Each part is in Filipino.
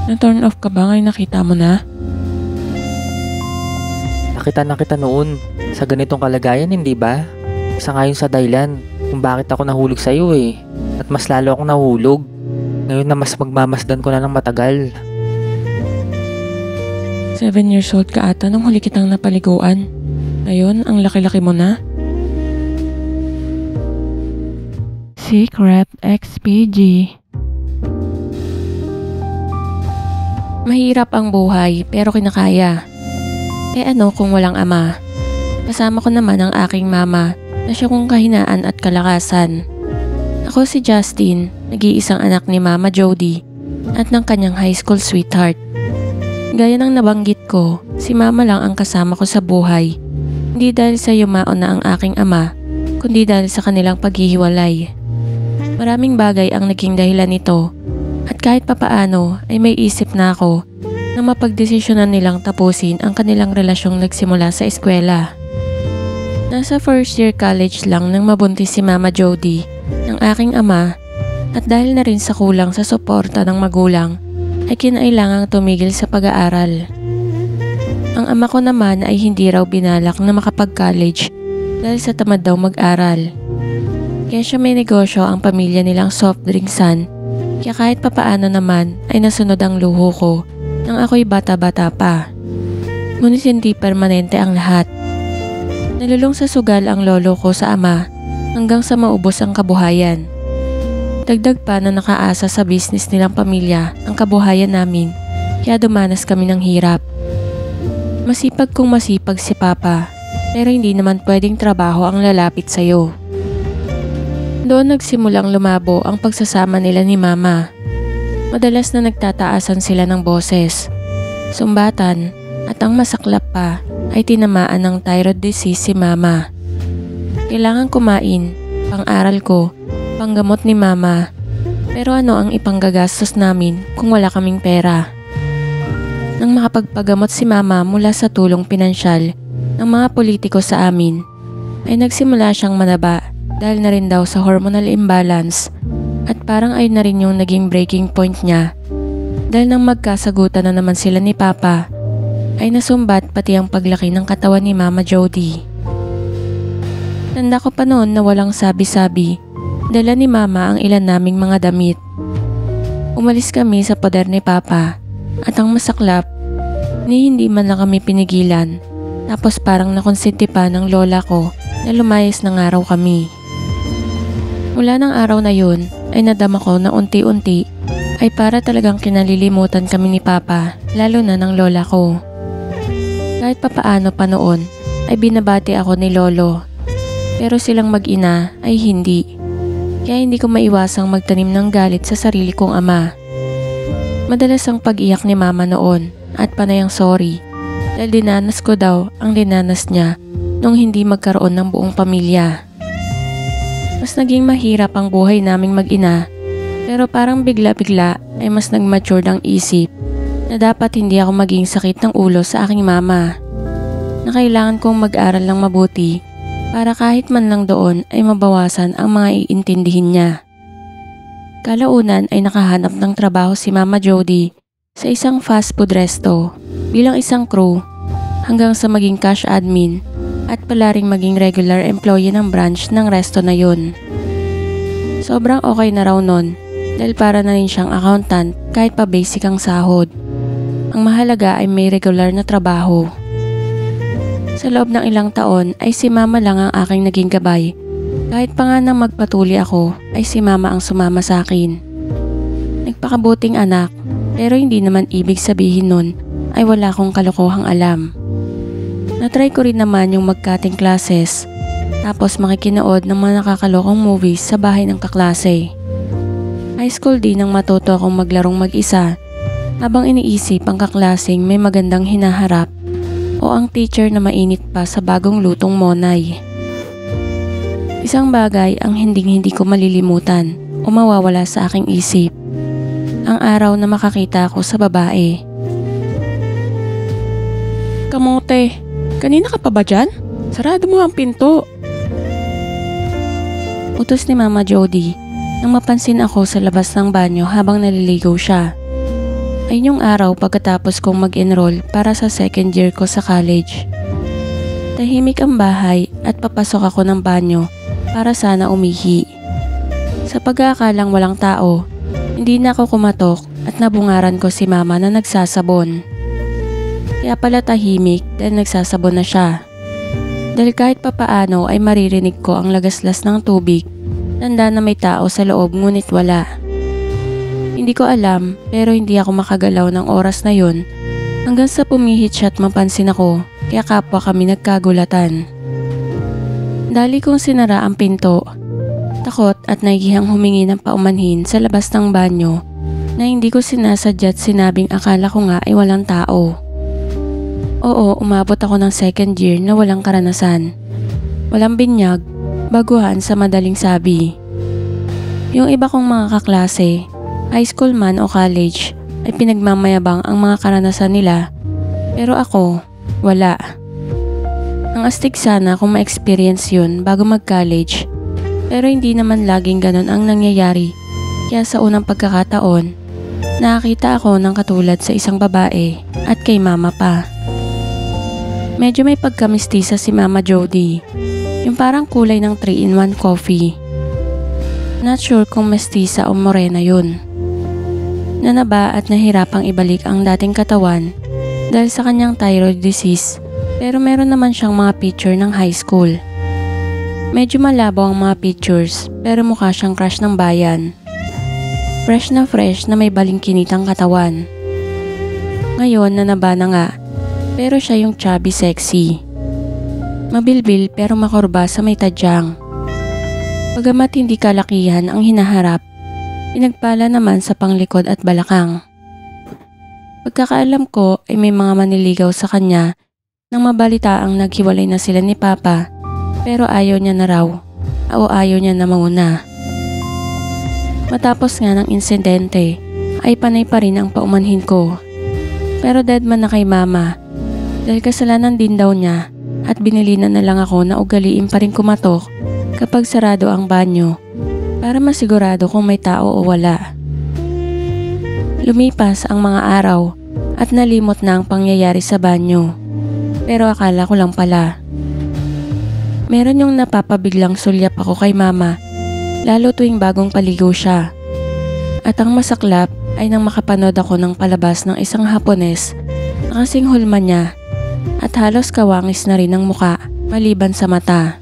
Na-turn off ka ba ngayon nakita mo na? Nakita na kita noon sa ganitong kalagayan, hindi ba? Isa nga yun sa dahilan kung bakit ako nahulog sa'yo eh. At mas lalo akong nahulog. Ngayon na mas magmamasdan ko na ng matagal. 7 years old ka ata nung huli kitang napaliguan. Ngayon, ang laki-laki mo na. Secret XPG. Mahirap ang buhay pero kinakaya. Ano kung walang ama? Kasama ko naman ang aking mama na siya kong kahinaan at kalakasan. Ako si Justin, nag-iisang anak ni Mama Jody at ng kanyang high school sweetheart. Gaya ng nabanggit ko, si Mama lang ang kasama ko sa buhay. Hindi dahil sa yumao na ang aking ama, kundi dahil sa kanilang paghihiwalay. Maraming bagay ang naging dahilan nito at kahit papaano ay may isip na ako na mapagdesisyonan nilang tapusin ang kanilang relasyong nagsimula sa eskwela. Nasa first year college lang nang mabuntis si Mama Jody ng aking ama at dahil na rin sa kulang sa suporta ng magulang ay kinailangang tumigil sa pag-aaral. Ang ama ko naman ay hindi raw binalak na makapag-college dahil sa tamad daw mag-aral. Kaya siya may negosyo ang pamilya nilang soft drinksan, kaya kahit papaano naman ay nasunod ang luho ko nang ako'y bata-bata pa. Ngunit hindi permanente ang lahat. Nalulong sa sugal ang lolo ko sa ama hanggang sa maubos ang kabuhayan. Dagdag pa na nakaasa sa business nilang pamilya ang kabuhayan namin, kaya dumanas kami ng hirap. Masipag kung masipag si Papa, pero hindi naman pwedeng trabaho ang lalapit sa'yo. Doon nagsimulang lumabo ang pagsasama nila ni Mama. Madalas na nagtataasan sila ng boses, sumbatan, at ang masaklap pa ay tinamaan ng thyroid disease si Mama. Kailangan kumain, pang-aral ko, panggamot ni Mama. Pero ano ang ipanggagastos namin kung wala kaming pera? Nang makapagpagamot si Mama mula sa tulong pinansyal ng mga politiko sa amin, ay nagsimula siyang manaba dahil na rin daw sa hormonal imbalance at parang ayun na rin yung naging breaking point niya. Dahil nang magkasagutan na naman sila ni Papa, ay nasumbat pati ang paglaki ng katawan ni Mama Jody. Tanda ko pa noon na walang sabi-sabi, dala ni Mama ang ilan naming mga damit. Umalis kami sa poder ni Papa at ang masaklap, ni hindi man lang kami pinigilan, tapos parang nakonsenti pa ng lola ko na lumayas ng araw kami. Mula ng araw na yun ay nadama ko na unti-unti ay para talagang kinalilimutan kami ni Papa, lalo na ng lola ko. Kahit papaano pa noon ay binabati ako ni Lolo, pero silang mag-ina ay hindi. Kaya hindi ko maiwasang magtanim ng galit sa sarili kong ama. Madalas ang pag-iyak ni Mama noon at panayang sorry dahil dinanas ko daw ang dinanas niya nung hindi magkaroon ng buong pamilya. Mas naging mahirap ang buhay naming mag-ina, pero parang bigla-bigla ay mas nag-matured ang isip na dapat hindi ako maging sakit ng ulo sa aking mama. Na kailangan kong mag-aral ng mabuti para kahit man lang doon ay mabawasan ang mga iintindihin niya. Kalaunan ay nakahanap ng trabaho si Mama Jody sa isang fast food resto bilang isang crew hanggang sa maging cash admin at pala ring maging regular employee ng branch ng resto na yun. Sobrang okay na raw nun dahil para na rin siyang accountant kahit pa basic ang sahod. Ang mahalaga ay may regular na trabaho. Sa loob ng ilang taon ay si Mama lang ang aking naging gabay. Kahit pa nga nang magpatuli ako ay si Mama ang sumama sa akin. Nagpakabuting anak pero hindi naman ibig sabihin nun ay wala akong kalokohang alam. Natry ko rin naman yung mag-cutting classes tapos makikinood ng mga nakakalokong movies sa bahay ng kaklase. High school din nang matuto akong maglarong mag-isa habang iniisip ang kaklaseng may magandang hinaharap o ang teacher na mainit pa sa bagong lutong monay. Isang bagay ang hinding-hindi ko malilimutan o mawawala sa aking isip. Ang araw na makakita ako sa babae. Kamote, kanina ka pa ba dyan? Sarado mo ang pinto. Utos ni Mama Jody nang mapansin ako sa labas ng banyo habang naliligo siya. ay yung araw pagkatapos kong mag-enroll para sa second year ko sa college. Tahimik ang bahay at papasok ako ng banyo para sana umihi. Sa pag-aakalang walang tao, hindi na ako kumatok at nabungaran ko si mama na nagsasabon. Kaya pala tahimik dahil nagsasabon na siya. Dahil kahit papaano ay maririnig ko ang lagaslas ng tubig, tanda na may tao sa loob ngunit wala. Hindi ko alam pero hindi ako makagalaw ng oras na yun hanggang sa pumihit siya at mapansin ako kaya kapwa kami nagkagulatan. Dali kong sinara ang pinto. Takot at naghihang humingi ng paumanhin sa labas ng banyo na hindi ko sinasadya at sinabing akala ko nga ay walang tao. Oo, umabot ako ng second year na walang karanasan. Walang binyag, baguhan sa madaling sabi. Yung iba kong mga kaklase, high school man o college, ay pinagmamayabang ang mga karanasan nila. Pero ako, wala. Ang astig sana kung ma-experience yun bago mag-college. Pero hindi naman laging ganun ang nangyayari. Kaya sa unang pagkakataon, nakakita ako ng katulad sa isang babae at kay mama pa. Medyo may pagkamistisa si Mama Jody. Yung parang kulay ng 3-in-1 coffee. Not sure kung mestiza o morena yun. Nanaba at nahirapang ibalik ang dating katawan dahil sa kanyang thyroid disease, pero meron naman siyang mga picture ng high school. Medyo malabo ang mga pictures pero mukha siyang crush ng bayan. Fresh na may balingkinitang katawan. Ngayon nanaba na nga, pero siya yung chubby sexy. Mabilbil pero makurba sa may tadyang. Bagamat hindi kalakihan ang hinaharap, pinagpala naman sa panglikod at balakang. Pagkakaalam ko ay may mga maniligaw sa kanya nang mabalitaang naghiwalay na sila ni Papa pero ayaw niya na raw o ayaw niya na mauna. Matapos nga ng insidente ay panay pa rin ang paumanhin ko. Pero deadman na kay Mama dahil kasalanan din daw niya at binilinan na lang ako na ugaliin pa rin kumatok kapag sarado ang banyo para masigurado kung may tao o wala. Lumipas ang mga araw at nalimot na ang pangyayari sa banyo. Pero akala ko lang pala. Meron yung napapabiglang sulyap ako kay Mama, lalo tuwing bagong paligo siya. At ang masaklap ay nang makapanood ako ng palabas ng isang Hapones na kasing hulma niya at halos kawangis na rin ang muka maliban sa mata.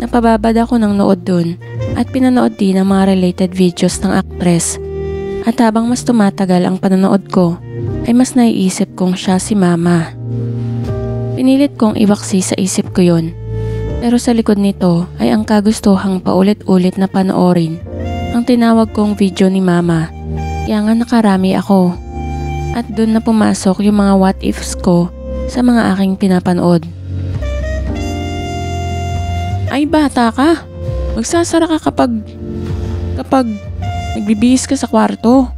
Napababad ako ng nood dun at pinanood din ang mga related videos ng aktres. At habang mas tumatagal ang panonood ko, ay mas naiisip kong siya si Mama. Pinilit kong iwaksi sa isip ko yun. Pero sa likod nito ay ang kagustuhang paulit-ulit na panoorin ang tinawag kong video ni Mama. Kaya nga nakarami ako. At dun na pumasok yung mga what ifs ko sa mga aking pinapanood. Ay bata ka, magsasara ka kapag nagbibihis ka sa kwarto.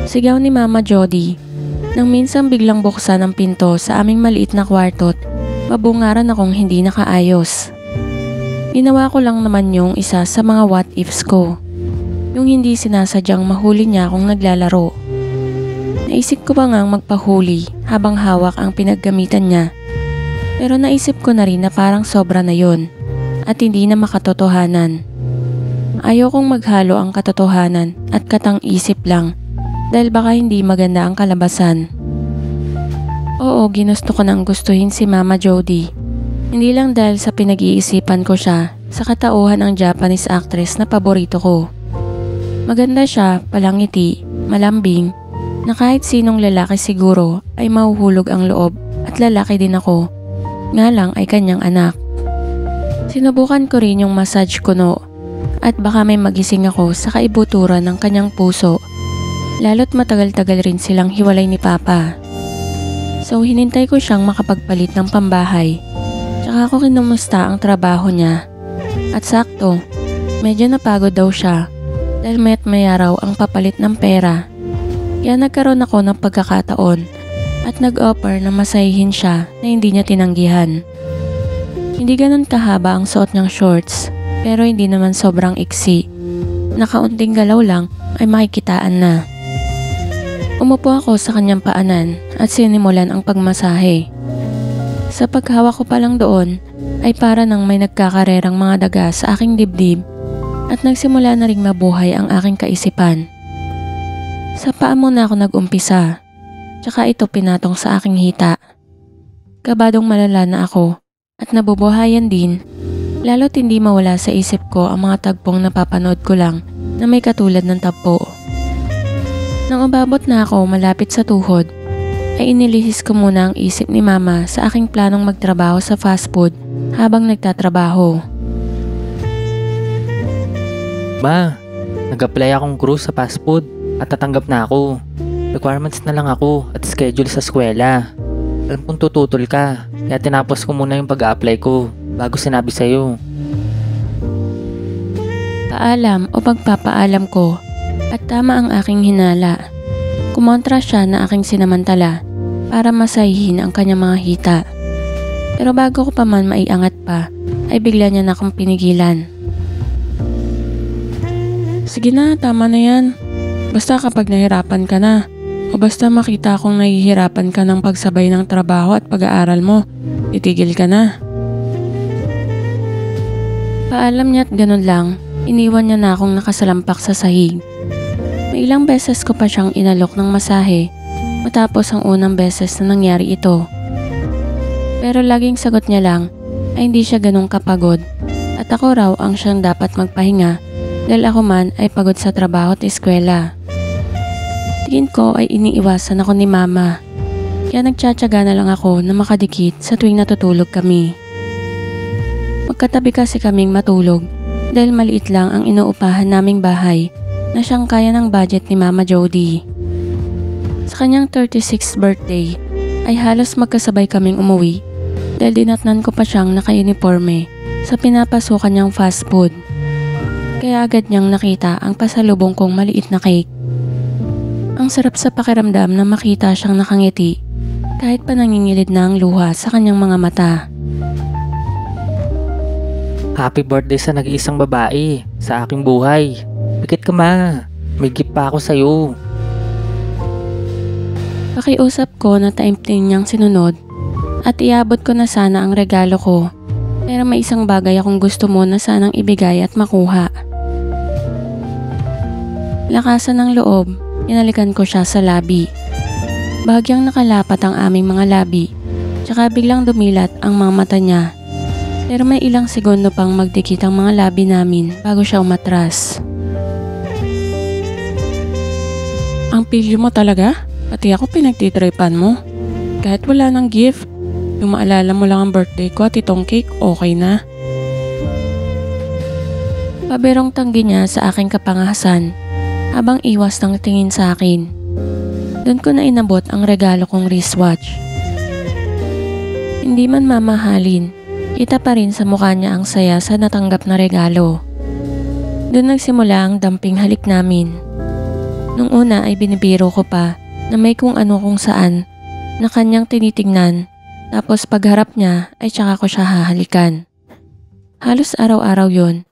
Sigaw ni Mama Jody nang minsan biglang buksan ang pinto sa aming maliit na kwarto't mabungaran akong hindi nakaayos. Ginawa ko lang naman yung isa sa mga what ifs ko. Yung hindi sinasadyang mahuli niya akong naglalaro. Naisip ko pa ngang magpahuli habang hawak ang pinaggamitan niya. Pero naisip ko na rin na parang sobra na yun at hindi na makatotohanan. Ayaw kong maghalo ang katotohanan at katang-isip lang dahil baka hindi maganda ang kalabasan. Oo, ginusto ko nang gustuhin si Mama Jody. Hindi lang dahil sa pinag-iisipan ko siya sa katauhan ng Japanese actress na paborito ko. Maganda siya, palangiti, malambing, na kahit sinong lalaki siguro ay mahuhulog ang loob at lalaki din ako. Nga lang ay kanyang anak. Sinubukan ko rin yung massage kuno at baka may magising ako sa kaibuturan ng kanyang puso. Lalo't matagal-tagal rin silang hiwalay ni Papa. So hinintay ko siyang makapagpalit ng pambahay. Tsaka ako kinumusta ang trabaho niya. At sakto, medyo napagod daw siya dahil mayat maya raw ang papalit ng pera. Kaya nagkaroon ako ng pagkakataon at nag-offer na masahihin siya na hindi niya tinanggihan. Hindi ganun kahaba ang suot niyang shorts pero hindi naman sobrang iksi. Nakaunting galaw lang ay makikitaan na. Umupo ako sa kanyang paanan at sinimulan ang pagmasahe. Sa paghawak ko pa lang doon ay para nang may nagkakarerang mga daga sa aking dibdib at nagsimula na ring mabuhay ang aking kaisipan. Sa paa muna ako nag-umpisa, tsaka ito pinatong sa aking hita. Kabadong malala na ako at nabubuhayan din, lalo't hindi mawala sa isip ko ang mga tagpong napapanood ko lang na may katulad ng tagpo. Nang umabot na ako malapit sa tuhod, ay inilihis ko muna ang isip ni Mama sa aking planong magtrabaho sa fast food habang nagtatrabaho. Ma, nag-apply akong crew sa fast food at tatanggap na ako. Requirements na lang ako at schedule sa eskwela. Alam kong tututol ka, kaya tinapos ko muna yung pag-a-apply ko bago sinabi sa'yo. Paalam o pagpapaalam ko at tama ang aking hinala. Kumontra siya na aking sinamantala para masahihin ang kanyang mga hita. Pero bago ko pa man maiangat pa, ay bigla niya na akong pinigilan. Sige na, tama na yan. Basta kapag nahirapan ka na, o basta makita kong nahihirapan ka ng pagsabay ng trabaho at pag-aaral mo, titigil ka na. Paalam niya at ganun lang, iniwan niya na akong nakasalampak sa sahig. May ilang beses ko pa siyang inalok ng masahe matapos ang unang beses na nangyari ito. Pero laging sagot niya lang ay hindi siya ganun kapagod at ako raw ang siyang dapat magpahinga dahil ako man ay pagod sa trabaho at eskwela. Tingin ko ay iniiwasan ako ni Mama, kaya nagtsatsaga na lang ako na makadikit sa tuwing natutulog kami. Magkatabi kasi kaming matulog dahil maliit lang ang inuupahan naming bahay na siyang kaya ng budget ni Mama Jody. Sa kanyang 36th birthday ay halos magkasabay kaming umuwi dahil dinatnan ko pa siyang naka-uniforme sa pinapasukan niyang fast food. Kaya agad niyang nakita ang pasalubong kong maliit na cake. Ang sarap sa pakiramdam na makita siyang nakangiti kahit pa nangingilid na ang luha sa kanyang mga mata. Happy birthday sa nag-iisang babae sa aking buhay. Pikit ka, Ma. May gift pa ako sa'yo. Pakiusap ko na taimtim niyang sinunod at iabot ko na sana ang regalo ko, pero may isang bagay akong gusto mo na sanang ibigay at makuha. Lakasan ng loob, inalikan ko siya sa labi. Bahagyang nakalapat ang aming mga labi, tsaka biglang dumilat ang mga mata niya. Pero may ilang segundo pang magdikit ang mga labi namin bago siya umatras. Ang pilyo mo talaga? Pati ako pinagtitripan mo. Kahit wala ng gift, yung maalala mo lang ang birthday ko at itong cake, okay na. Pabirong tanggi niya sa aking kapangahasan habang iwas ng tingin sa akin. Doon ko na inabot ang regalo kong wristwatch. Hindi man mamahalin, kita pa rin sa mukha niya ang saya sa natanggap na regalo. Doon nagsimula ang damping halik namin. Nung una ay binibiro ko pa na may kung ano kung saan na kanyang tinitingnan, tapos pagharap niya ay tsaka ko siya hahalikan. Halos araw-araw yon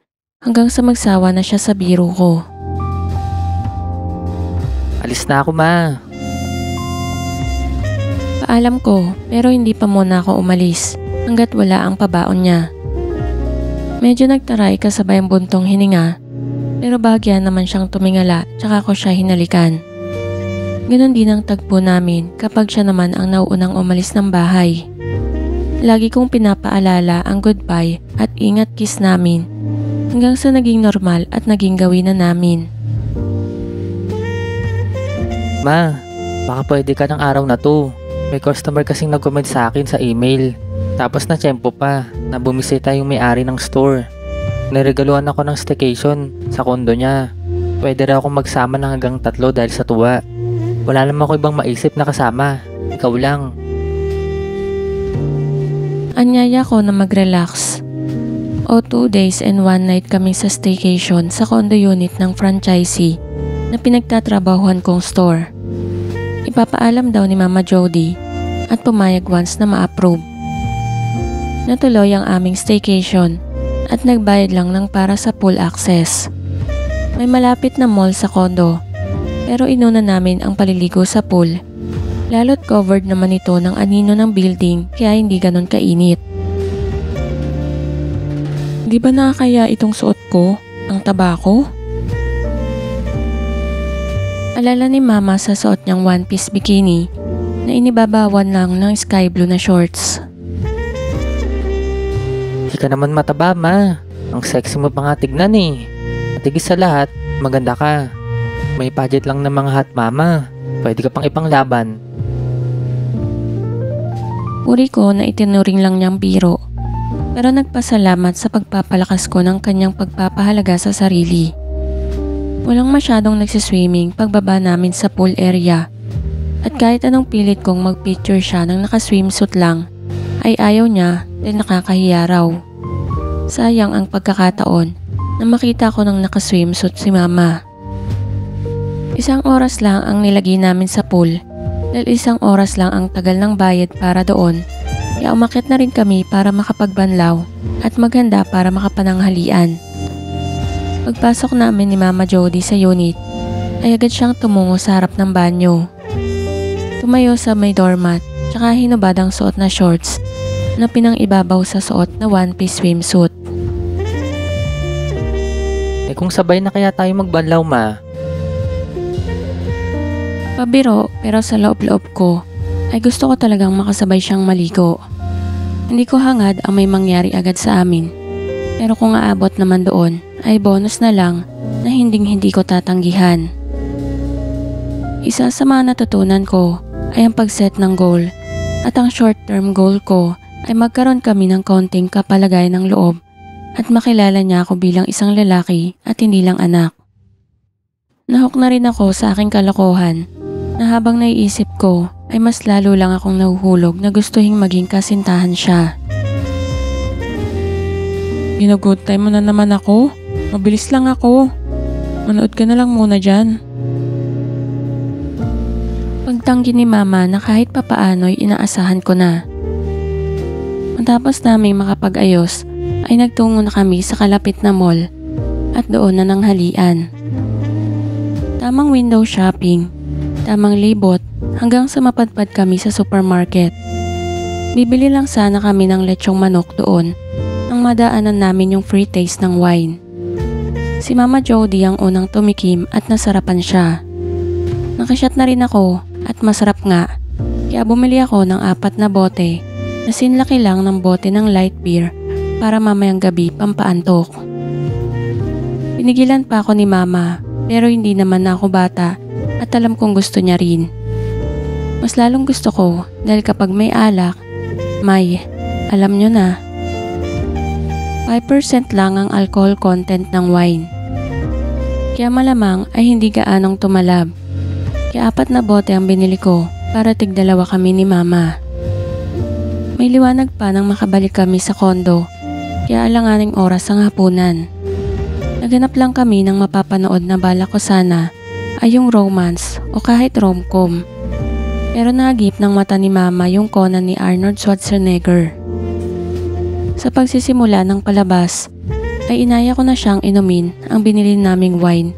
hanggang sa magsawa na siya sa biro ko. Alis na ako, Ma. Paalam ko pero hindi pa muna ako umalis hanggat wala ang pabaon niya. Medyo nagtaray kasabay ang buntong hininga pero bahagya naman siyang tumingala tsaka ko siya hinalikan. Ganon din ang tagpo namin kapag siya naman ang nauunang umalis ng bahay. Lagi kong pinapaalala ang goodbye at ingat kiss namin hanggang sa naging normal at naging gawin na namin. Ma, baka pwede ka ng araw na to. May customer kasing nag-comment sa akin sa email. Tapos na tiyempo pa na bumisita yung may-ari ng store. Niregaluhan ako ng staycation sa kondo niya. Pwede raw akong magsama ng hanggang 3 dahil sa tuwa. Wala naman ako ibang maisip na kasama. Ikaw lang. Anyaya ko na mag-relax. O 2 days and 1 night kami sa staycation sa condo unit ng franchisee na pinagtatrabahuhan kong store. Ipapaalam daw ni Mama Jody at pumayag once na ma-approve. Natuloy ang aming staycation at nagbayad lang ng para sa pool access. May malapit na mall sa condo, pero inuna namin ang paliligo sa pool. Lalo't covered naman ito ng anino ng building kaya hindi ganon kainit. Di ba nakakaya itong suot ko? Ang taba ko? Alala ni Mama sa suot niyang one-piece bikini na inibabawan lang ng sky blue na shorts. Hindi ka naman mataba, Ma. Ang sexy mo pa nga tignan eh. At higit sa lahat, maganda ka. May budget lang ng mga hot mama. Pwede ka pang ipanglaban. Uri ko na itinuring lang niyang biro, pero nagpasalamat sa pagpapalakas ko ng kanyang pagpapahalaga sa sarili. Walang masyadong nagsiswimming pagbaba namin sa pool area, at kahit anong pilit kong magpicture siya ng nakaswimsuit lang, ay ayaw niya dahil nakakahiya raw. Sayang ang pagkakataon na makita ko ng nakaswimsuit si Mama. 1 oras lang ang nilagay namin sa pool dahil 1 oras lang ang tagal ng bayad para doon, kaya umakyat na rin kami para makapagbanlaw at maghanda para makapananghalian. Pagpasok namin ni Mama Jody sa unit, ay agad siyang tumungo sa harap ng banyo. Tumayo sa may doormat, tsaka hinubad ang suot na shorts na pinang-ibabaw sa suot na one-piece swimsuit. Eh kung sabay na kaya tayo magbanlaw, Ma? Pabiro, pero sa loob-loob ko ay gusto ko talagang makasabay siyang maligo. Hindi ko hangad ang may mangyari agad sa amin, pero kung aabot naman doon ay bonus na lang na hinding-hindi ko tatanggihan. Isa sa mga natutunan ko ay ang pag-set ng goal, at ang short-term goal ko ay magkaroon kami ng konting kapalagay ng loob at makilala niya ako bilang isang lalaki at hindi lang anak. Nahok na rin ako sa aking kalokohan na habang naiisip ko ay mas lalo lang akong nahuhulog na gustuhing maging kasintahan siya. Ginagood time mo na naman ako? Mabilis lang ako. Manood ka na lang muna dyan. Pagtanggi ni Mama na kahit papaano'y inaasahan ko na. Matapos naming makapag-ayos ay nagtungo na kami sa kalapit na mall at doon na nanghalian. Tamang window shopping, tamang libot hanggang sa mapadpad kami sa supermarket. Bibili lang sana kami ng lechong manok doon nang madaanan namin yung free taste ng wine. Si Mama Jody ang unang tumikim at nasarapan siya. Nakashot na rin ako at masarap nga, kaya bumili ako ng 4 na bote na sinlaki lang ng bote ng light beer para mamayang gabi pampaantok. Pinigilan pa ako ni Mama pero hindi naman na ako bata at alam kong gusto niya rin. Mas lalong gusto ko dahil kapag may alak, alam nyo na. 5% lang ang alcohol content ng wine. Kaya malamang ay hindi gaanong tumalab. Kaya 4 na bote ang binili ko para tig-2 kami ni Mama. May liwanag pa nang makabalik kami sa kondo, kaya alanganing oras ang hapunan. Naganap lang kami ng mapapanood na balak ko sana ay yung romance o kahit rom-com. Pero nahagip ng mata ni Mama yung Conan ni Arnold Schwarzenegger. Sa pagsisimula ng palabas, ay inaya ko na siyang inumin ang binili naming wine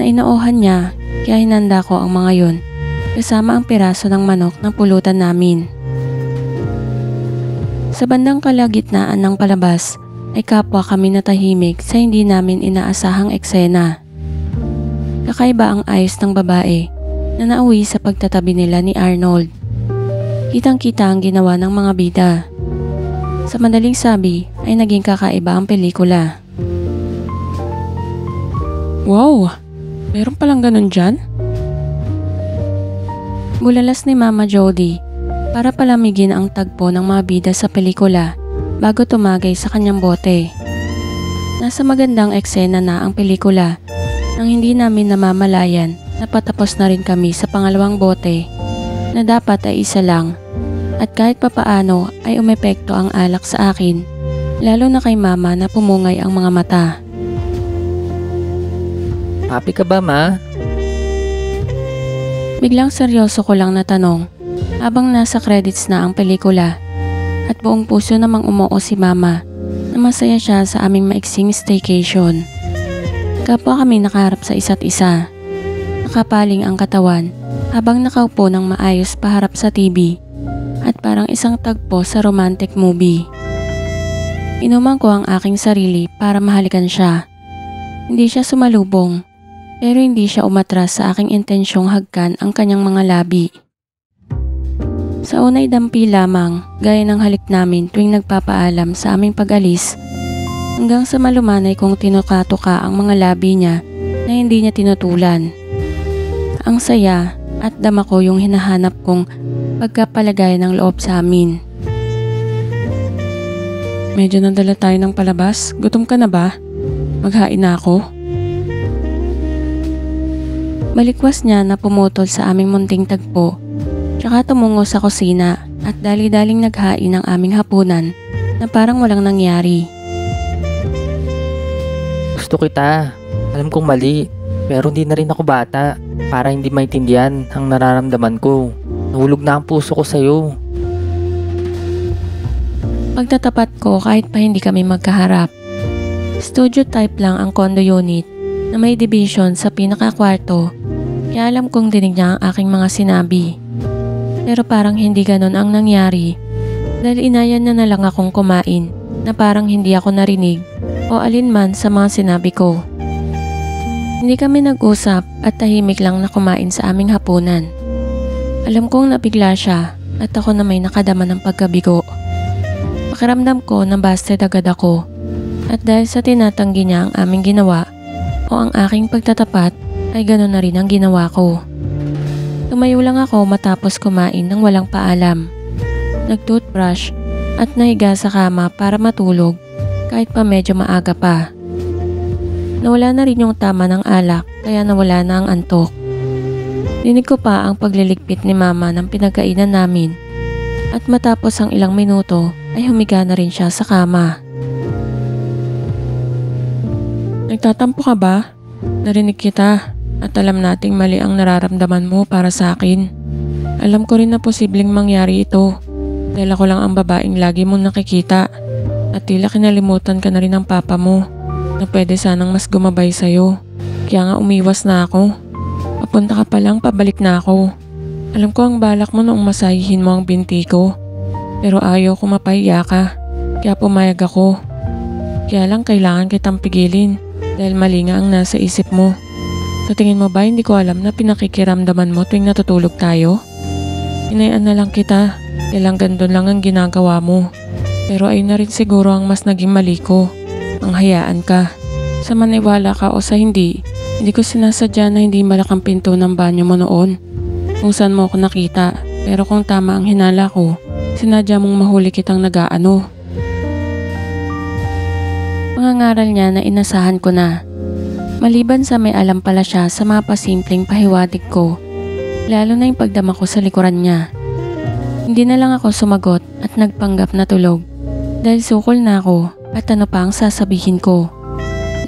na inoohan niya, kaya hinanda ko ang mga yon kasama ang piraso ng manok na pulutan namin. Sa bandang kalagitnaan ng palabas ay kapwa kami natahimik sa hindi namin inaasahang eksena. Kakaiba ang ayos ng babae na nauwi sa pagtatabi nila ni Arnold. Kitang-kita ang ginawa ng mga bida. Sa madaling sabi ay naging kakaiba ang pelikula. Wow! Meron palang ganun dyan? Bulalas ni Mama Jody para palamigin ang tagpo ng mga bida sa pelikula bago tumagay sa kanyang bote. Nasa magandang eksena na ang pelikula nang hindi namin namamalayan na patapos na rin kami sa pangalawang bote na dapat ay isa lang. At kahit papaano ay umepekto ang alak sa akin, lalo na kay Mama na pumungay ang mga mata. Happy ka ba, Ma? Biglang seryoso ko lang natanong habang nasa credits na ang pelikula, at buong puso namang umuo si Mama na masaya siya sa aming maiksing staycation. Kapwa kami nakaharap sa isa't isa. Nakapaling ang katawan habang nakaupo ng maayos paharap sa TV at parang isang tagpo sa romantic movie. Inuman ko ang aking sarili para mahalikan siya. Hindi siya sumalubong, pero hindi siya umatras sa aking intensyong hagkan ang kanyang mga labi. Sa unay dampi lamang, gaya ng halik namin tuwing nagpapaalam sa aming pag-alis, hanggang sa malumanay kong tinuka-tuka ang mga labi niya na hindi niya tinutulan. Ang saya at dama ko yung hinahanap kong pagkapalagay ng loob sa amin. Medyo nadala tayo ng palabas. Gutom ka na ba? Maghain na ako. Balikwas niya na pumutol sa aming munting tagpo, tsaka tumungo sa kusina at dali-daling naghain ng aming hapunan na parang walang nangyari. Gusto kita. Alam kong mali. Pero hindi na rin ako bata para hindi maintindihan ang nararamdaman ko. Nahulog na ang puso ko sa'yo. Pagtatapat ko kahit pa hindi kami magkaharap. Studio type lang ang condo unit na may division sa pinakakwarto, kaya alam kong dinig niya ang aking mga sinabi. Pero parang hindi ganon ang nangyari dahil inayan na lang akong kumain na parang hindi ako narinig o alinman sa mga sinabi ko. Hindi kami nag-usap at tahimik lang na kumain sa aming hapunan. Alam kong nabigla siya at ako na may nakadama ng pagkabigo. Pakiramdam ko na busted agad ako at dahil sa tinatanggi niya ang aming ginawa o ang aking pagtatapat ay gano'n na rin ang ginawa ko. Tumayo lang ako matapos kumain ng walang paalam. Nag-toothbrush at nahiga sa kama para matulog kahit pa medyo maaga pa. Nawala na rin yung tama ng alak kaya nawala na ang antok. Dinig ko pa ang pagliligpit ni mama ng pinagkainan namin at matapos ang ilang minuto ay humiga na rin siya sa kama. Nagtatampo ka ba? Narinig kita at alam nating mali ang nararamdaman mo para sa akin. Alam ko rin na posibleng mangyari ito dahil ako lang ang babaeng lagi mong nakikita at tila kinalimutan ka na rin ng papa mo na pwede sanang mas gumabay sa'yo. Kaya nga umiwas na ako. Papunta ka pa lang, pabalik na ako. Alam ko ang balak mo noong masahihin mo ang binti ko. Pero ayaw ko mapahiya ka. Kaya pumayag ako. Kaya lang kailangan kitang pigilin dahil mali nga ang nasa isip mo. Sa tingin mo ba hindi ko alam na pinakikiramdaman mo tuwing natutulog tayo? Hinayaan na lang kita dahil hanggang doon lang ang ginagawa mo. Pero ayun na rin siguro ang mas naging mali ko. Ang hayaan ka. Sa maniwala ka o sa hindi ko sinasadya na hindi malak ang pinto ng banyo mo noon. Kung saan mo ako nakita. Pero kung tama ang hinala ko, sinadya mong mahuli kitang nag-aano. Pangangaral niya na inasahan ko na. Maliban sa may alam pala siya sa mga pasimpleng pahiwatig ko, lalo na yung pagdama ko sa likuran niya. Hindi na lang ako sumagot at nagpanggap na tulog dahil sukol na ako at ano pa ang sasabihin ko.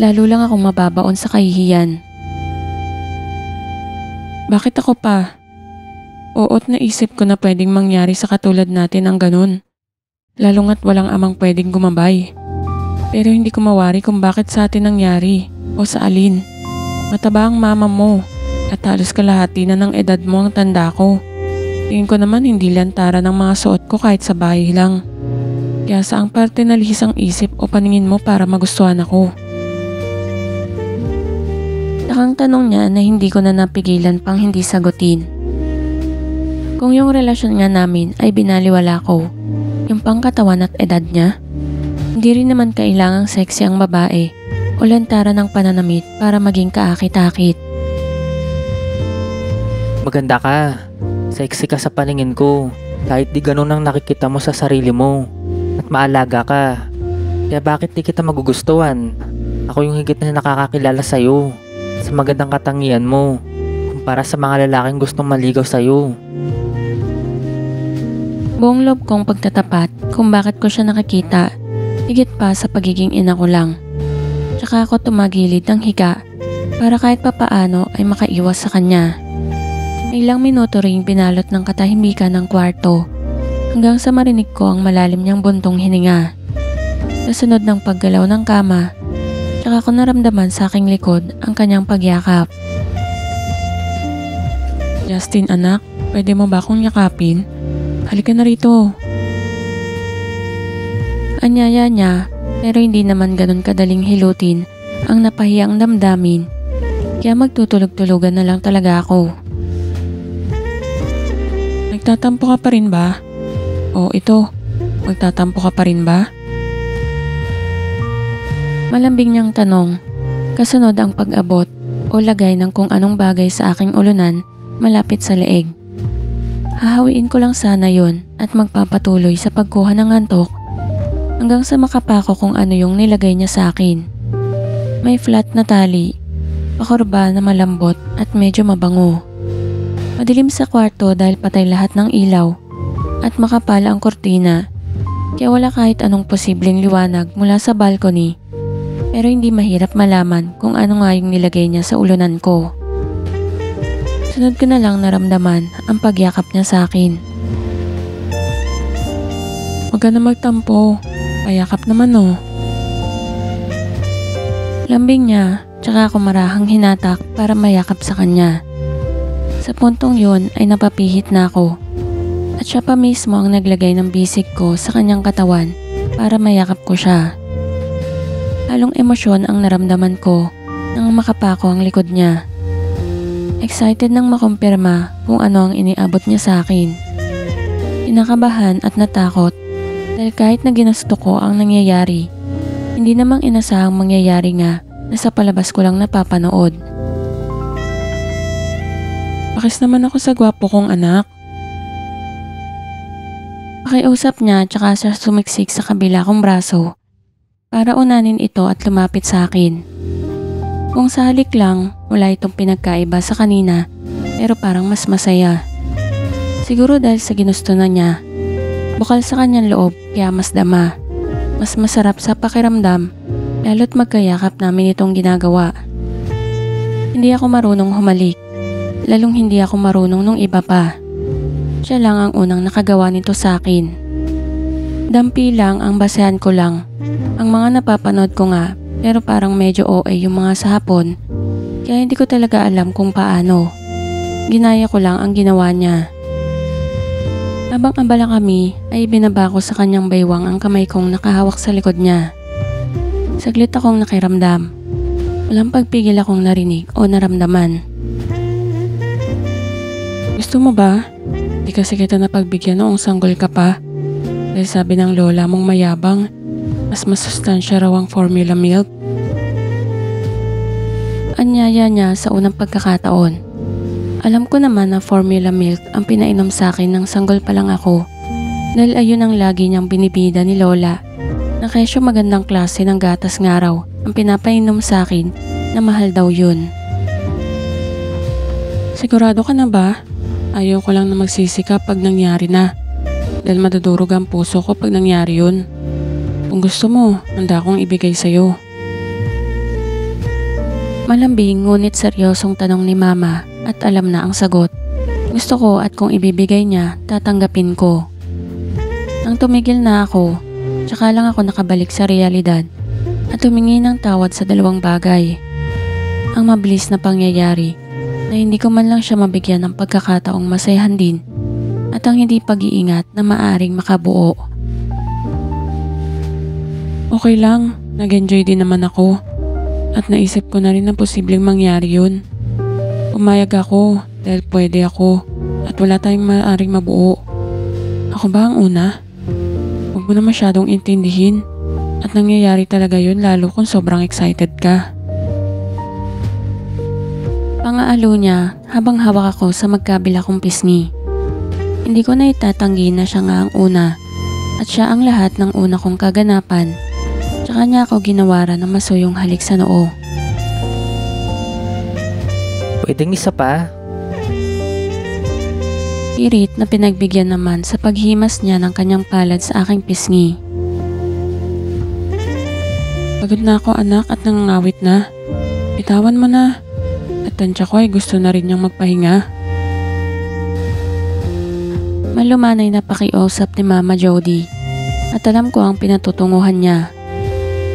Lalo lang akong mababaon sa kahihiyan. Bakit ako pa? Oo't naisip ko na pwedeng mangyari sa katulad natin ang ganun. Lalo nga't walang amang pwedeng gumabay. Pero hindi ko mawari kung bakit sa atin nangyari o sa alin. Mataba ang mama mo at halos kalahati na ng edad mo ang tanda ko. Tingin ko naman hindi lantara ng mga suot ko kahit sa bahay lang. Kaya saang parte nalihis ang isip o paningin mo para magustuhan ako? Nakang tanong niya na hindi ko na napigilan pang hindi sagutin. Kung yung relasyon nga namin ay binaliwala ko, yung pangkatawan at edad niya, hindi rin naman kailangang sexy ang babae o lantara ng pananamit para maging kaakit-akit. Maganda ka. Sexy ka sa paningin ko. Kahit di ganun ang nakikita mo sa sarili mo. At maalaga ka. Kaya bakit di kita magugustuhan? Ako yung higit na nakakakilala sa'yo. Sa magandang katangian mo. Kumpara sa mga lalaking gustong maligaw sa'yo. Buong loob kong pagtatapat kung bakit ko siya nakakita. Higit pa sa pagiging ina ko lang. Tsaka ako tumagilid ng higa para kahit papaano ay makaiwas sa kanya. May ilang minuto ring binalot ng katahimikan ng kwarto hanggang sa marinig ko ang malalim niyang buntong hininga. Kasunod ng paggalaw ng kama, Tsaka ko naramdaman sa aking likod ang kanyang pagyakap. Justin anak, pwede mo ba akong yakapin? Halika na rito. Anyaya niya pero hindi naman ganun kadaling hilutin ang napahiyang damdamin. Kaya magtutulog-tulugan na lang talaga ako. Nagtatampo ka pa rin ba? O ito, magtatampo ka pa rin ba? Malambing niyang tanong, kasunod ang pag-abot o lagay ng kung anong bagay sa aking ulunan malapit sa leeg. Hahawiin ko lang sana yon at magpapatuloy sa pagkuha ng antok hanggang sa makapako kung ano yung nilagay niya sa akin. May flat na tali, pakurba na malambot at medyo mabango. Madilim sa kwarto dahil patay lahat ng ilaw at makapal ang kortina kaya wala kahit anong posibleng liwanag mula sa balcony. Pero hindi mahirap malaman kung ano nga yung nilagay niya sa ulunan ko. Sunod ko na lang naramdaman ang pagyakap niya sa akin. Huwag ka na magtampo. Payakap naman oh. Lambing niya, tsaka ako marahang hinatak para mayakap sa kanya. Sa puntong yun ay napapihit na ako. At siya pa mismo ang naglagay ng bisig ko sa kanyang katawan para mayakap ko siya. Halong emosyon ang naramdaman ko nang makapako ang likod niya. Excited nang makumpirma kung ano ang iniabot niya sa akin. Inakabahan at natakot dahil kahit na ginusto ko ang nangyayari, hindi namang inasahang mangyayari nga na sa palabas ko lang napapanood. Pakis naman ako sa gwapo kong anak. Pakiusap niya tsaka siya sumiksik sa kabila kong braso para unanin ito at lumapit sa akin. Kung sa halik lang, wala itong pinagkaiba sa kanina pero parang mas masaya. Siguro dahil sa ginusto na niya, bukal sa kanyang loob kaya mas dama. Mas masarap sa pakiramdam lalo't magkayakap namin itong ginagawa. Hindi ako marunong humalik, lalong hindi ako marunong nung iba pa. Siya lang ang unang nakagawa nito sa akin. Dampi lang ang basehan ko lang. Ang mga napapanood ko nga pero parang medyo OA yung mga sa hapon kaya hindi ko talaga alam kung paano. Ginaya ko lang ang ginawa niya. Habang abala kami ay binaba ko sa kanyang baywang ang kamay kong nakahawak sa likod niya. Saglit akong nakiramdam. Walang pagpigil akong narinig o naramdaman. Gusto mo ba? Di kasi kita napagbigyan noong sanggol ka pa. Dahil sabi ng lola mong mayabang, mas masustansya raw ang formula milk. Anyaya niya sa unang pagkakataon. Alam ko naman na formula milk ang pinainom sa akin ng sanggol pa lang ako. Dahil ayun ang lagi niyang binibida ni lola. Na kesyo magandang klase ng gatas nga raw ang pinapainom sa akin na mahal daw yun. Sigurado ka na ba? Ayaw ko lang na magsisikap pag nangyari na. Dahil madudurog ang puso ko pag nangyari yun. Kung gusto mo, handa akong ibigay sa'yo. Malambing ngunit seryosong tanong ni mama at alam na ang sagot. Gusto ko at kung ibibigay niya, tatanggapin ko. Nang tumigil na ako, tsaka lang ako nakabalik sa realidad at humingi ng tawad sa dalawang bagay. Ang mabilis na pangyayari na hindi ko man lang siya mabigyan ng pagkakataong masayahan din at ang hindi pag-iingat na maaring makabuo. Okay lang, nag-enjoy din naman ako. At naisip ko na rin na posibleng mangyari yun. Umayag ako dahil pwede ako at wala tayong maaring mabuo. Ako ba ang una? Huwag mo na masyadong intindihin at nangyayari talaga yun lalo kung sobrang excited ka. Pangaalo niya habang hawak ako sa magkabila kong pisngi. Hindi ko na itatanggi na siya nga ang una at siya ang lahat ng una kong kaganapan. Tsaka niya ako ginawaran ng masuyong halik sa noo. Pwedeng isa pa. Pirit na pinagbigyan naman sa paghimas niya ng kanyang palad sa aking pisngi. Pagod na ako anak at nangangawit na. Bitawan mo na. At tansya ko ay gusto na rin niyang magpahinga. Malumanay na pakiusap ni Mama Jody at alam ko ang pinatutunguhan niya.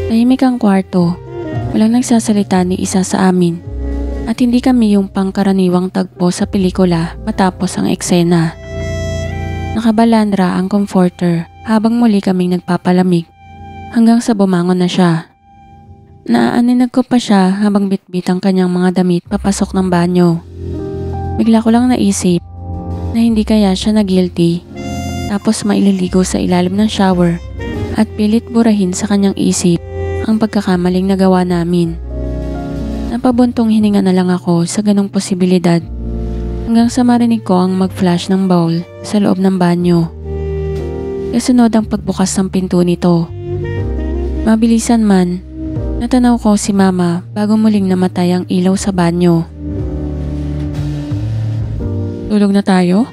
Tahimik ang kwarto Walang nagsasalita ni isa sa amin at hindi kami yung pangkaraniwang tagpo sa pelikula matapos ang eksena. Nakabalandra ang comforter habang muli kaming nagpapalamig hanggang sa bumangon na siya. Naaaninag ko pa siya habang bitbit ang kanyang mga damit papasok ng banyo. Bigla ko lang naisip na hindi kaya siya na-guilty tapos maililigo sa ilalim ng shower at pilit burahin sa kanyang isip ang pagkakamaling nagawa namin. Napabuntong hininga na lang ako sa ganong posibilidad hanggang sa marinig ko ang mag-flash ng bowl sa loob ng banyo. Kasunod ang pagbukas ng pinto nito. Mabilisan man, natanaw ko si Mama bago muling namatay ang ilaw sa banyo. Tulog na tayo?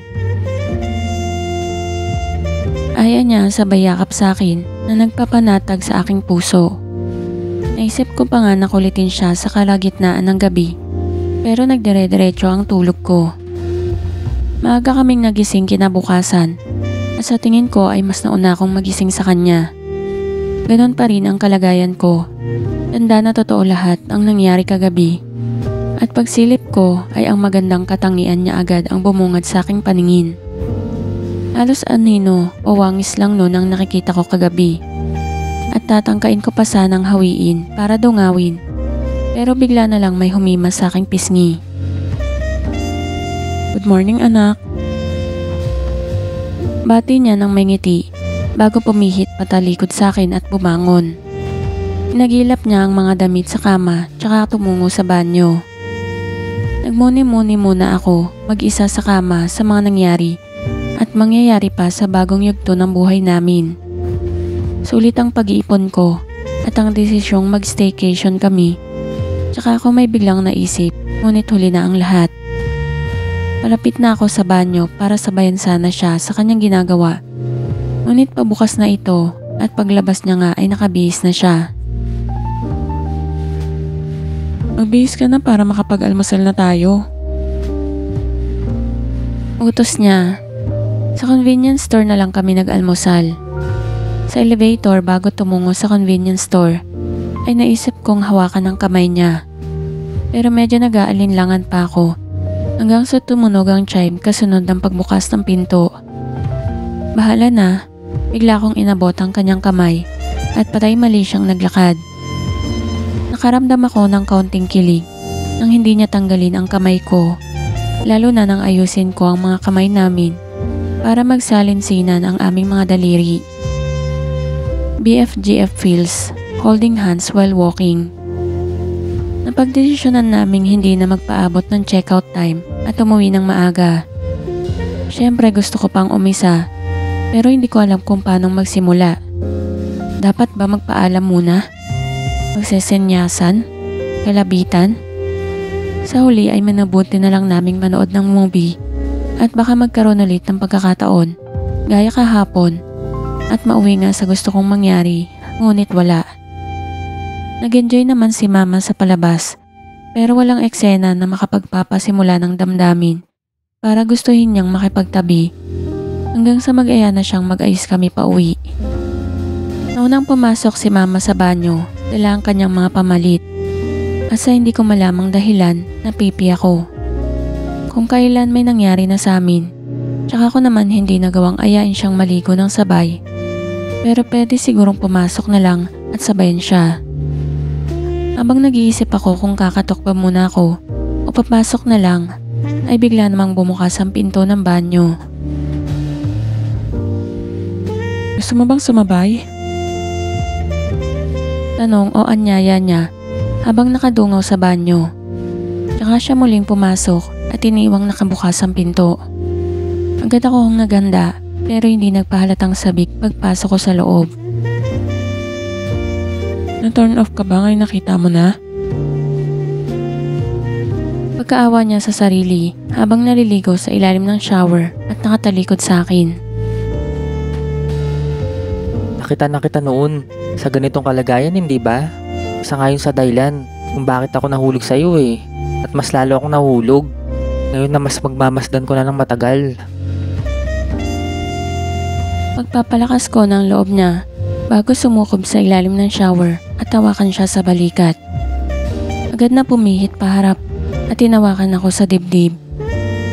Aya niya sabay yakap sa akin na nagpapanatag sa aking puso. Naisip ko pa nga na kulitin siya sa kalagitnaan ng gabi pero nagdire-diretso ang tulog ko. Maaga kaming nagising kinabukasan at sa tingin ko ay mas nauna akong magising sa kanya. Ganon pa rin ang kalagayan ko. Tanda na totoo lahat ang nangyari kagabi. At pagsilip ko ay ang magandang katangian niya agad ang bumungad sa aking paningin. Halos anino o wangis lang noon ang nakikita ko kagabi. At tatangkain ko pa sanang hawiin para dungawin. Pero bigla na lang may humimas sa aking pisngi. Good morning, anak. Bati niya ng may ngiti bago pumihit patalikod sa akin at bumangon. Pinagilap niya ang mga damit sa kama tsaka tumungo sa banyo. Nagmuni-muni muna ako mag-isa sa kama sa mga nangyari at mangyayari pa sa bagong yugto ng buhay namin. Sulit ang pag-iipon ko at ang desisyong mag-staycation kami. Tsaka ako may biglang naisip, ngunit huli na ang lahat. Palapit na ako sa banyo para sabayan sana siya sa kanyang ginagawa. Ngunit pabukas na ito at paglabas niya nga ay nakabihis na siya. Magbihis ka na para makapag-almusal na tayo. Utos niya. Sa convenience store na lang kami nag-almusal. Sa elevator bago tumungo sa convenience store ay naisip kong hawakan ang kamay niya. Pero medyo nag-aalinlangan pa ako hanggang sa tumunog ang chime kasunod ng pagbukas ng pinto. Bahala na, bigla kong inabot ang kanyang kamay at patay mali siyang naglakad. Nakaramdam ako ng kaunting kilig nang hindi niya tanggalin ang kamay ko, lalo na nang ayusin ko ang mga kamay namin para magsalinsinan ang aming mga daliri. BFGF feels, holding hands while walking. Napagdesisyonan naming hindi na magpaabot ng checkout time at umuwi ng maaga. Siyempre gusto ko pang umisa, pero hindi ko alam kung paano magsimula. Dapat ba magpaalam muna? Magsesenyasan? Kalabitan? Sa huli ay manabuti na lang naming manood ng movie at baka magkaroon ulit ng pagkakataon, gaya kahapon, at mauwi nga sa gusto kong mangyari, ngunit wala. Nag-enjoy naman si Mama sa palabas, pero walang eksena na makapagpapasimula ng damdamin para gustuhin niyang makipagtabi hanggang sa mag-aya na siyang mag-ayos kami pa uwi. Naunang pumasok si Mama sa banyo, dala ang kanyang mga pamalit, at sa hindi ko malamang dahilan, napipi ako. Kung kailan may nangyari na sa amin, tsaka ko naman hindi nagawang ayain siyang maligo ng sabay. Pero pwede sigurong pumasok na lang at sabayan siya. Habang nag-iisip ako kung kakatok ba muna ako o papasok na lang, ay bigla namang bumukas ang pinto ng banyo. Gusto mo bang sumabay? Tanong o anyaya niya habang nakadungaw sa banyo. Tsaka siya muling pumasok at iniwang nakabukas ang pinto. Agad akong naganda pero hindi nagpahalatang sabik pagpasok ko sa loob. Na-turn off ka ba ngayon nakita mo na? Pagkaawa niya sa sarili habang naliligo sa ilalim ng shower at nakatalikod sa akin. Nakita na kita noon sa ganitong kalagayan, hindi ba? Isa nga yun sa dahilan kung bakit ako nahulog sa'yo eh. At mas lalo akong nahulog. Ngayon na mas magmamasdan ko na ng matagal. Pagpapalakas ko ng loob niya bago sumukob sa ilalim ng shower at tawakan siya sa balikat. Agad na pumihit paharap at tinawakan ako sa dibdib.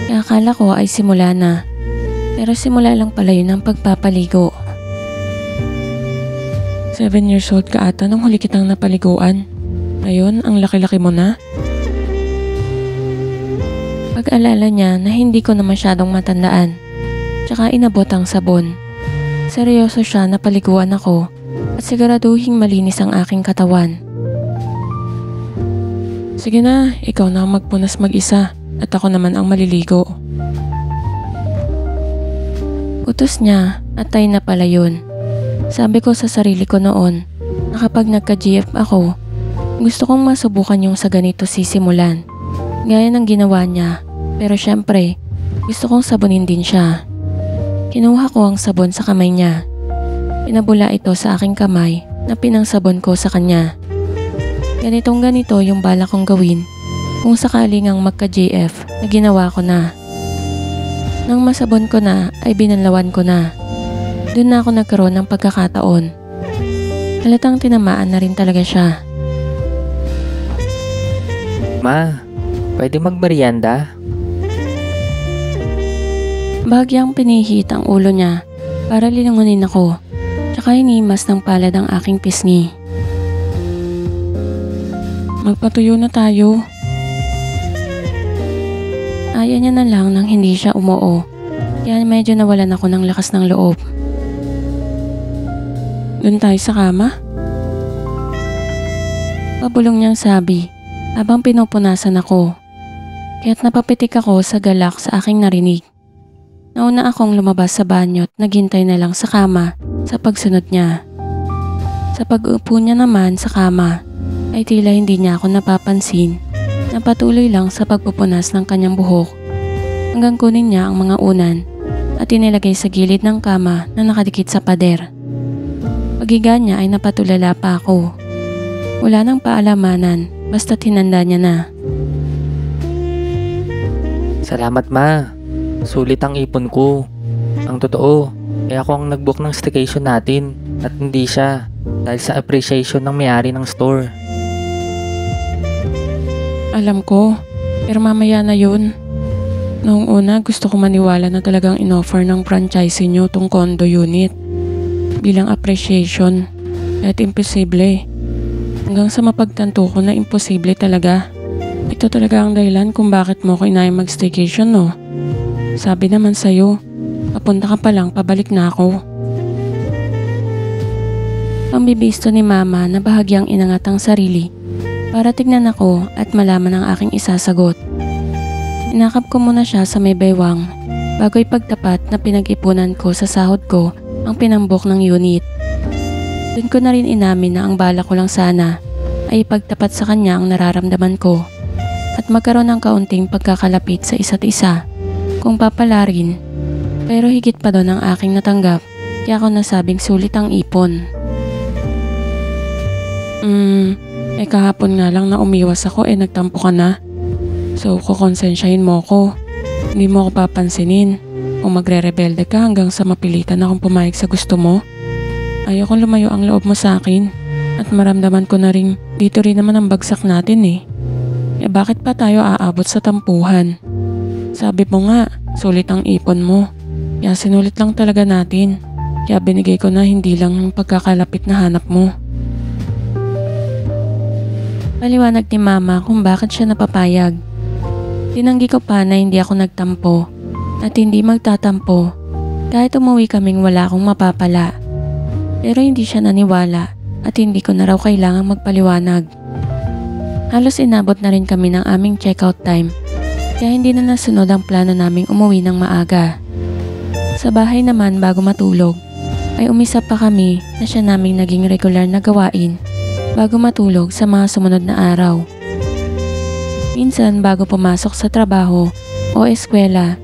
Kaya akala ko ay simula na. Pero simula lang pala yun ang pagpapaligo. 7 years old ka ata nung huli kitang napaliguan. Ngayon, ang laki-laki mo na. Pag-alala niya na hindi ko na masyadong matandaan. Tsaka inabot ang sabon. Seryoso siya na paliguan ako at siguraduhing malinis ang aking katawan. Sige na, ikaw na ang magpunas mag-isa at ako naman ang maliligo. Utos niya at tayo na pala yun. Sabi ko sa sarili ko noon na kapag nagka-GF ako, gusto kong masubukan yung sa ganito sisimulan. Gaya ng ginawa niya, pero syempre, gusto kong sabunin din siya. Kinuha ko ang sabon sa kamay niya. Pinabula ito sa aking kamay na pinangsabon ko sa kanya. Ganitong ganito yung bala kong gawin kung sakaling ang magka-GF na ginawa ko na. Nang masabon ko na ay binanlawan ko na. Doon na ako nagkaroon ng pagkakataon. Halatang tinamaan na rin talaga siya. Ma, pwede magmerienda? Bahagyang pinihit ang ulo niya para linangonin ako. Tsaka hinimas ng palad ang aking pisngi. Magpatuyo na tayo. Ayaw niya na lang nang hindi siya umuo. Kaya medyo nawalan ako ng lakas ng loob. Doon tayo sa kama? Pabulong niyang sabi habang pinupunasan ako. Kaya't napapitik ako sa galak sa aking narinig. Nauna akong lumabas sa banyo at naghintay na lang sa kama sa pagsunod niya. Sa pag-upo niya naman sa kama ay tila hindi niya ako napapansin na patuloy lang sa pagpupunas ng kanyang buhok hanggang kunin niya ang mga unan at inilagay sa gilid ng kama na nakadikit sa pader. Paghiga niya ay napatulala pa ako. Wala nang paalamanan basta't hinanda niya na. Salamat ma. Sulit ang ipon ko. Ang totoo, ako ang nag-book ng staycation natin at hindi siya dahil sa appreciation ng may-ari ng store. Alam ko, pero mamaya na yun. Noong una gusto ko maniwala na talagang inoffer ng franchisee nyo tong condo unit bilang appreciation at imposible. Hanggang sa mapagtanto ko na imposible talaga. Ito talaga ang dahilan kung bakit mo ko inayang mag-staycation, no? Sabi naman sa'yo, papunta ka pa lang, pabalik na ako. Pambibisto ni mama na bahagyang inangat ang sarili para tignan ako at malaman ang aking isasagot. Inakap ko muna siya sa may baywang bago ipagtapat na pinag-ipunan ko sa sahod ko ang pinambok ng unit. Doon ko na rin inamin na ang bala ko lang sana ay ipagtapat sa kanya ang nararamdaman ko at magkaroon ng kaunting pagkakalapit sa isa't isa kung papalarin. Pero higit pa doon ang aking natanggap kaya ako nasabing sulit ang ipon. Kahapon nga lang na umiwas ako nagtampo ka na. So kukonsensyahin mo ko. Hindi mo ako papansinin. Kung magre-rebelde ka hanggang sa mapilitan akong pumayag sa gusto mo. Ayokong lumayo ang loob mo sa akin. At maramdaman ko na rin dito rin naman ang bagsak natin eh. Bakit pa tayo aabot sa tampuhan? Sabi mo nga, sulit ang ipon mo. Kaya sinulit lang talaga natin. Kaya binigay ko na hindi lang yung pagkakalapit na hanap mo. Paliwanag ni mama kung bakit siya napapayag. Tinanggi ko pa na hindi ako nagtampo at hindi magtatampo kahit umuwi kaming wala akong mapapala. Pero hindi siya naniwala at hindi ko na raw kailangang magpaliwanag. Halos inabot na rin kami ng aming checkout time kaya hindi na nasunod ang plano naming umuwi ng maaga. Sa bahay naman bago matulog ay umisa pa kami na siya naming naging regular na gawain bago matulog sa mga sumunod na araw. Minsan bago pumasok sa trabaho o eskwela,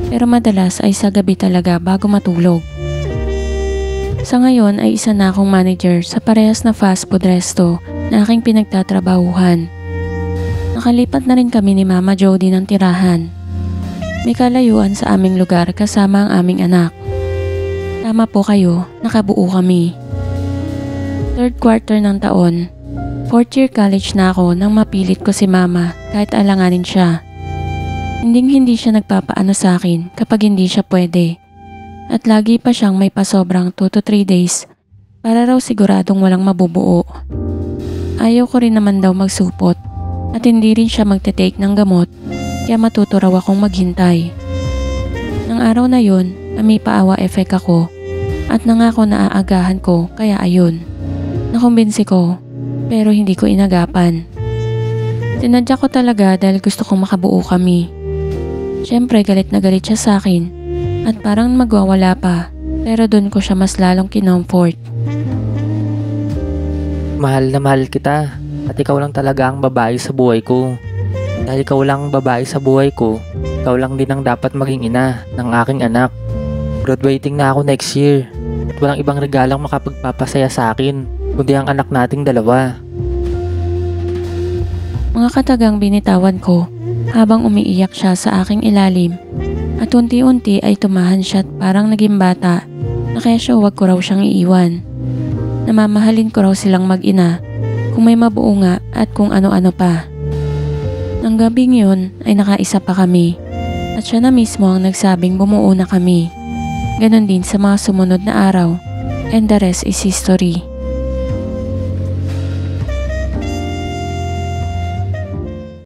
pero madalas ay sa gabi talaga bago matulog. Sa ngayon ay isa na akong manager sa parehas na fast food resto na aking pinagtatrabahuhan. Nakalipat na rin kami ni Mama Jody ng tirahan. May kalayuan sa aming lugar kasama ang aming anak. Tama po kayo, nakabuo kami. Third quarter ng taon, Fourth year college na ako nang mapilit ko si mama kahit alanganin siya. Hindi siya nagpapaano sa akin kapag hindi siya pwede. At lagi pa siyang may pasobrang 2 to 3 days para raw siguradong walang mabubuo. Ayaw ko rin naman daw magsupot at hindi rin siya magte-take ng gamot kaya matuto raw akong maghintay. Nang araw na yun, may paawa effect ako at nangako na aagahan ko kaya ayun. Nakumbinsi ko pero hindi ko inagapan. Tinadya ko talaga dahil gusto kong makabuo kami. Siyempre galit na galit siya sa akin at parang magwawala pa pero doon ko siya mas lalong kinomfort. Mahal na mahal kita at ikaw lang talaga ang babae sa buhay ko. Dahil ikaw lang ang babae sa buhay ko, ikaw lang din ang dapat maging ina ng aking anak. Graduating na ako next year at walang ibang regalang makapagpapasaya sa akin kundi ang anak nating dalawa. Mga katagang binitawan ko habang umiiyak siya sa aking ilalim at unti-unti ay tumahan siya at parang naging bata na kaya siya huwag ko raw siyang iiwan. Namamahalin ko raw silang mag-ina kung may mabuo nga at kung ano-ano pa. Nang gabing yun ay nakaisa pa kami at siya na mismo ang nagsabing bumuo na kami. Ganon din sa mga sumunod na araw and the rest is history.